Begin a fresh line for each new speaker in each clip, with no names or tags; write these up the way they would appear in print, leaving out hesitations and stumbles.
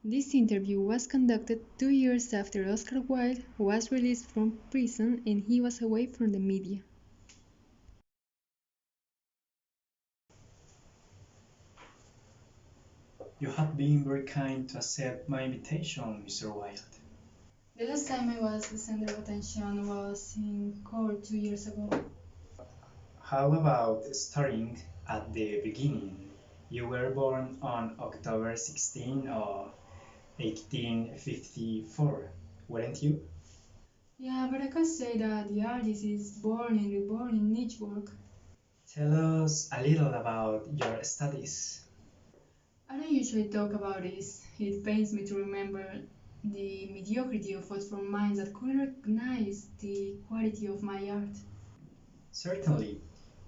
This interview was conducted 2 years after Oscar Wilde was released from prison and he was away from the media.
You have been very kind to accept my invitation, Mr. Wilde.
The last time I was the center of attention was in court 2 years ago.
How about starting at the beginning? You were born on October 16 of 1854, weren't you?
Yeah, but I can say that the artist is born and reborn in each work.
Tell us a little about your studies.
I don't usually talk about this. It pains me to remember the mediocrity of thoughtful minds that couldn't recognize the quality of my art.
Certainly.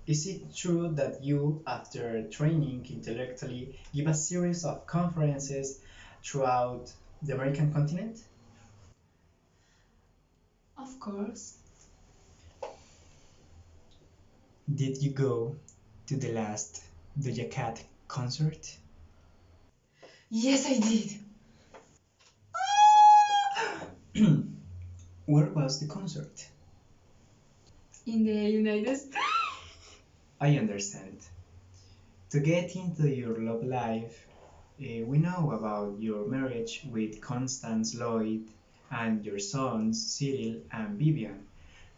Is it true that you, after training intellectually, give a series of conferences throughout the American continent?
Of course.
Did you go to the last Doja Cat concert?
Yes, I did.
Where was the concert?
In the United States.
I understand. To get into your love life, we know about your marriage with Constance Lloyd and your sons Cyril and Vivian,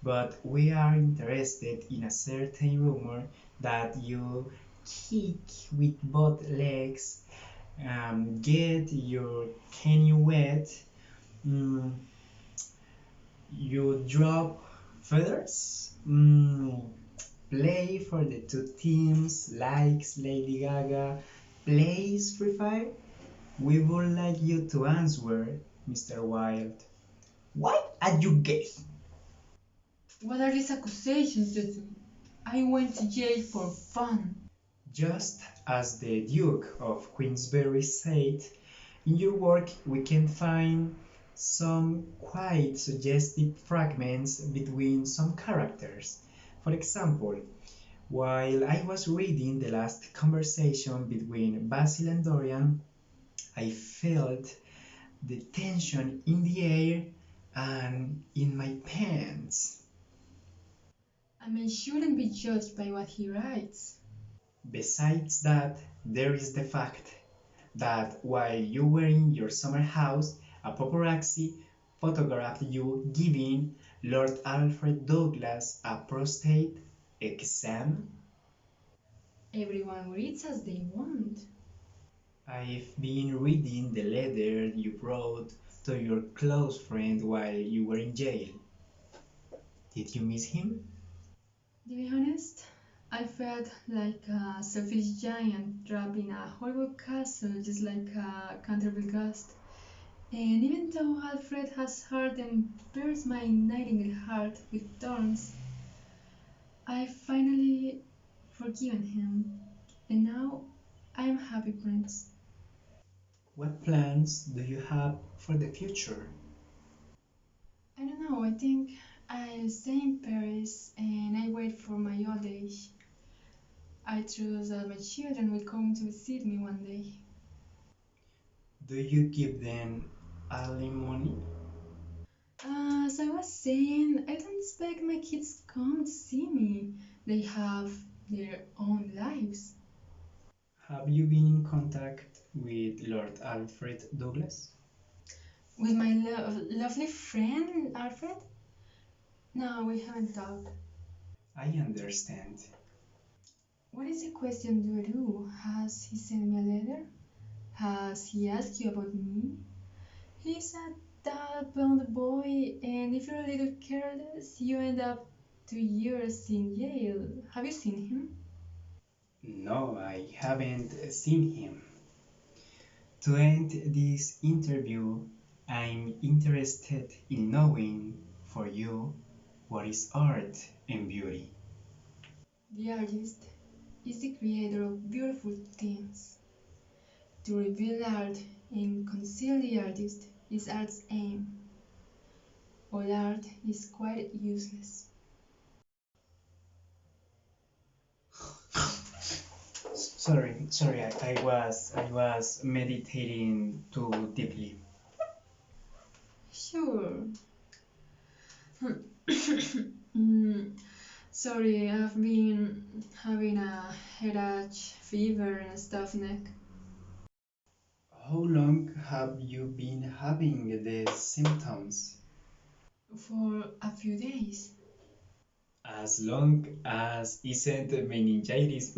but we are interested in a certain rumor that you kick with both legs, get your canoe wet, mm, you drop feathers, play for the two teams, likes Lady Gaga, plays Free Fire. We would like you to answer, Mr. Wilde. Why are you gay?
What are these accusations, Dudu? I went to jail for fun.
Just as the Duke of Queensberry said, in your work we can find some quite suggestive fragments between some characters. For example, while I was reading the last conversation between Basil and Dorian, I felt the tension in the air and in my pants.
A man shouldn't be judged by what he writes.
Besides that, there is the fact that while you were in your summer house, a paparazzi photographed you giving Lord Alfred Douglas a prostate exam.
Everyone reads as they want.
I've been reading the letter you wrote to your close friend while you were in jail. Did you miss him?
To be honest, I felt like a selfish giant trapped in a horrible castle, just like a Canterville ghost. And even though Alfred has hurt and pierced my nightingale heart with thorns, I finally forgiven him, and now I am happy, Prince.
What plans do you have for the future?
I don't know, I think I'll stay in Paris and I wait for my old age. I trust that my children will come to visit me one day.
Do you give them alimony?
As I was saying, I don't expect my kids to come to see me. They have their own lives.
Have you been in contact with Lord Alfred Douglas?
With my lovely friend Alfred? No, we haven't talked.
I understand.
What is the question, Duru? Has he sent me a letter? Has he asked you about me? He's a tall blonde boy, and if you're a little careless, you end up 2 years in jail. Have you seen him?
No, I haven't seen him. To end this interview, I'm interested in knowing for you what is art and beauty.
The artist is the creator of beautiful things. To reveal art and conceal the artist is art's aim. All art is quite useless.
sorry, I was meditating too deeply.
Sure. Mm, Sorry, I've been having a headache, fever, and stuff neck
How long have you been having the symptoms?
for a few days.
As long as isn't meningitis.